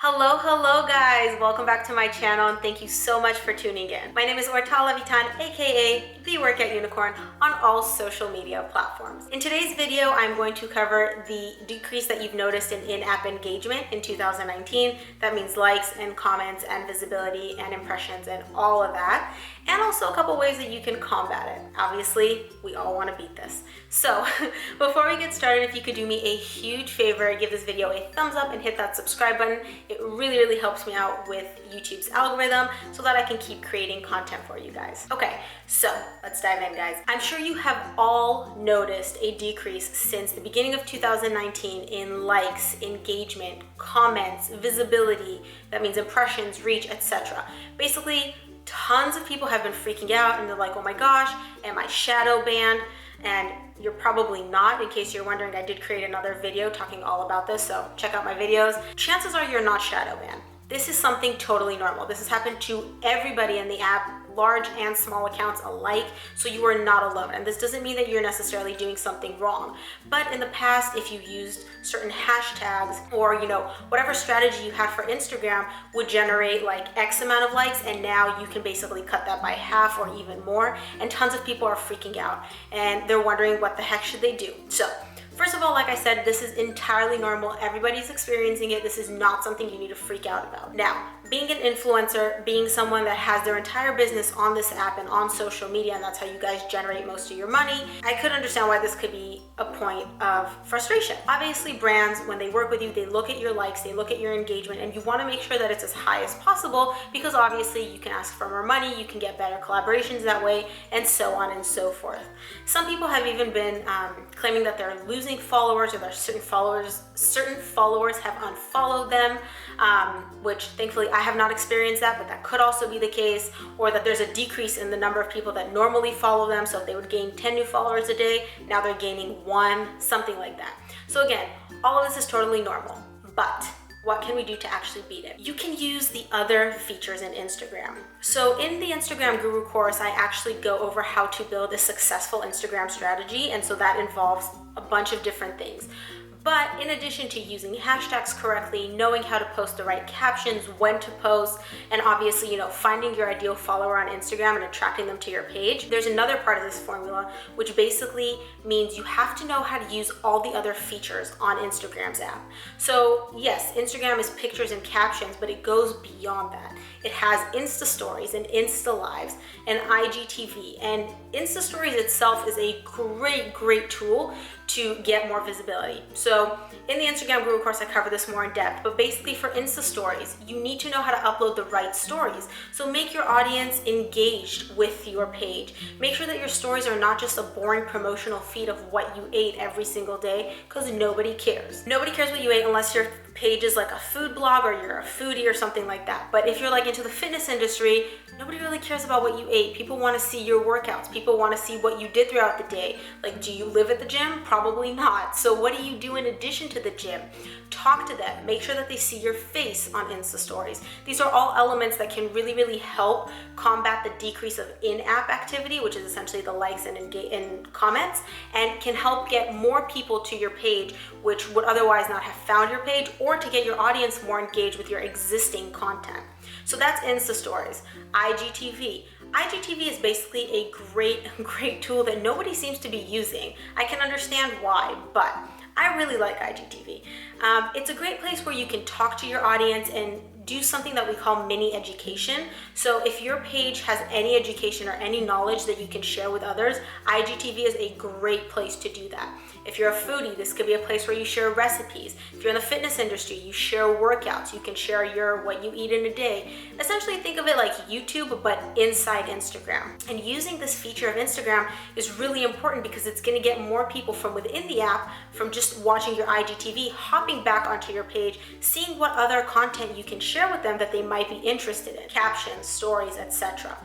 Hello guys, welcome back to my channel and thank you so much for tuning in. My name is Ortal Levitan, aka the Workout Unicorn, on all social media platforms. In today's video, I'm going to cover the decrease that you've noticed in-app engagement in 2019. That means likes and comments and visibility and impressions and all of that. And also a couple ways that you can combat it. Obviously, we all want to beat this. So before we get started, if you could do me a huge favor, give this video a thumbs up and hit that subscribe button. It really helps me out with YouTube's algorithm so that I can keep creating content for you guys. Okay, so let's dive in, guys. I'm sure you have all noticed a decrease since the beginning of 2019 in likes, engagement, comments, visibility, that means impressions, reach, etc. Basically, tons of people have been freaking out and they're like, oh my gosh, am I shadow banned? And you're probably not. In case you're wondering, I did create another video talking all about this, so check out my videos. Chances are you're not shadow banned. This is something totally normal. This has happened to everybody in the app, large and small accounts alike, so you are not alone. And this doesn't mean that you're necessarily doing something wrong. But in the past, if you used certain hashtags or, whatever strategy you had for Instagram would generate like X amount of likes, and now you can basically cut that by half or even more. And tons of people are freaking out and they're wondering what the heck should they do. So first of all, like I said, this is entirely normal. Everybody's experiencing it. This is not something you need to freak out about. Now, being an influencer, being someone that has their entire business on this app and on social media, and that's how you guys generate most of your money, I could understand why this could be a point of frustration. Obviously, brands, when they work with you, they look at your likes, they look at your engagement, and you want to make sure that it's as high as possible because obviously you can ask for more money, you can get better collaborations that way, and so on and so forth. Some people have even been claiming that they're losing followers, or that certain followers have unfollowed them, which thankfully I have not experienced that, but that could also be the case, or that there's a decrease in the number of people that normally follow them. So if they would gain 10 new followers a day, now they're gaining 1, something like that. So again, all of this is totally normal, but what can we do to actually beat it? You can use the other features in Instagram. So in the Instagram Guru course, I actually go over how to build a successful Instagram strategy. And so that involves a bunch of different things. But in addition to using hashtags correctly, knowing how to post the right captions, when to post, and obviously, finding your ideal follower on Instagram and attracting them to your page, there's another part of this formula, which basically means you have to know how to use all the other features on Instagram's app. So yes, Instagram is pictures and captions, but it goes beyond that. It has Insta Stories and Insta Lives and IGTV, and Insta Stories itself is a great tool to get more visibility. So in the Instagram Guru course, I cover this more in depth, but basically for Insta Stories, you need to know how to upload the right stories. So make your audience engaged with your page. Make sure that your stories are not just a boring promotional feed of what you ate every single day, because nobody cares. Nobody cares what you ate unless your page is like a food blog or you're a foodie or something like that. But if you're like into the fitness industry, nobody really cares about what you ate. People want to see your workouts. People want to see what you did throughout the day. Like, do you live at the gym? Probably not. So what do you do in addition to the gym? Talk to them. Make sure that they see your face on Insta Stories. These are all elements that can really help combat the decrease of in-app activity, which is essentially the likes and comments, and can help get more people to your page, which would otherwise not have found your page, or to get your audience more engaged with your existing content. So that's Insta Stories. IGTV. IGTV is basically a great tool that nobody seems to be using. I can understand why, but I really like IGTV. It's a great place where you can talk to your audience and do something that we call mini education. So if your page has any education or any knowledge that you can share with others, IGTV is a great place to do that. If you're a foodie, this could be a place where you share recipes. If you're in the fitness industry, you share workouts. You can share what you eat in a day. Essentially, think of it like YouTube, but inside Instagram. And using this feature of Instagram is really important because it's gonna get more people from within the app, from just watching your IGTV, hopping back onto your page, seeing what other content you can share with them that they might be interested in, captions, stories, etc.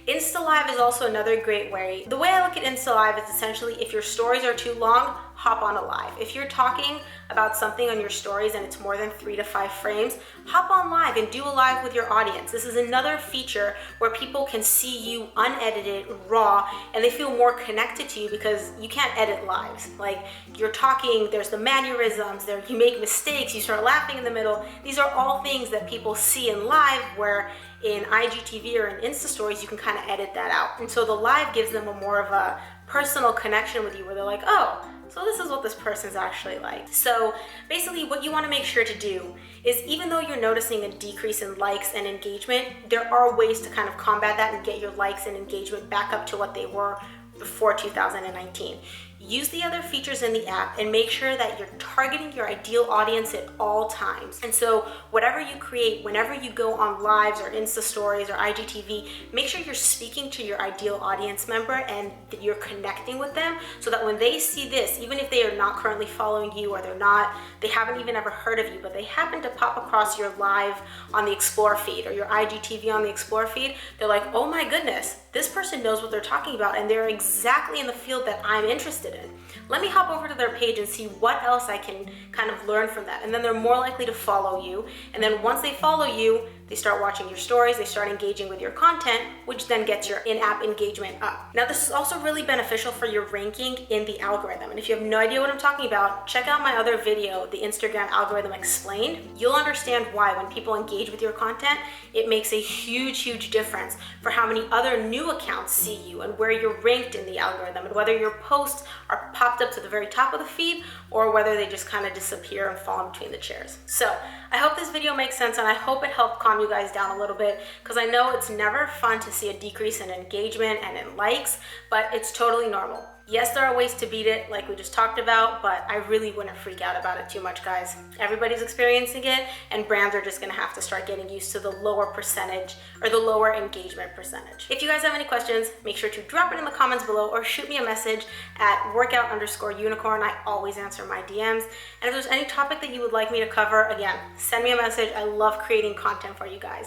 Insta Live is also another great way. The way I look at Insta Live is essentially if your stories are too long, hop on a live. If you're talking about something on your stories and it's more than 3 to 5 frames, hop on live and do a live with your audience. This is another feature where people can see you unedited, raw, and they feel more connected to you because you can't edit lives. Like, you're talking, there's the mannerisms, there you make mistakes, you start laughing in the middle. These are all things that people see in live, where in IGTV or in Insta Stories, you can kind of edit that out. And so the live gives them a more of a personal connection with you, where they're like, oh, so this is what this person's actually like. So basically what you want to make sure to do is, even though you're noticing a decrease in likes and engagement, there are ways to kind of combat that and get your likes and engagement back up to what they were before 2019. Use the other features in the app and make sure that you're targeting your ideal audience at all times. And so whatever you create, whenever you go on lives or Insta Stories or IGTV, make sure you're speaking to your ideal audience member and that you're connecting with them, so that when they see this, even if they are not currently following you, or they haven't even ever heard of you, but they happen to pop across your live on the Explore feed or your IGTV on the Explore feed, they're like, oh my goodness, this person knows what they're talking about and they're exactly in the field that I'm interested in. Let me hop over to their page and see what else I can kind of learn from that. And then they're more likely to follow you. And then once they follow you, they start watching your stories, they start engaging with your content, which then gets your in-app engagement up. Now, this is also really beneficial for your ranking in the algorithm. And if you have no idea what I'm talking about, check out my other video, the Instagram algorithm explained. You'll understand why when people engage with your content, it makes a huge, huge difference for how many other new accounts see you and where you're ranked in the algorithm, and whether your posts are popped up to the very top of the feed or whether they just kind of disappear and fall in between the chairs. So I hope this video makes sense, and I hope it helped calm you guys down a little bit, because I know it's never fun to see a decrease in engagement and in likes, but it's totally normal. Yes, there are ways to beat it, like we just talked about, but I really wouldn't freak out about it too much, guys. Everybody's experiencing it, and brands are just gonna have to start getting used to the lower percentage, or the lower engagement percentage. If you guys have any questions, make sure to drop it in the comments below or shoot me a message at workout_unicorn. I always answer my DMs. And if there's any topic that you would like me to cover, again, send me a message. I love creating content for you guys.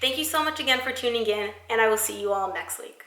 Thank you so much again for tuning in, and I will see you all next week.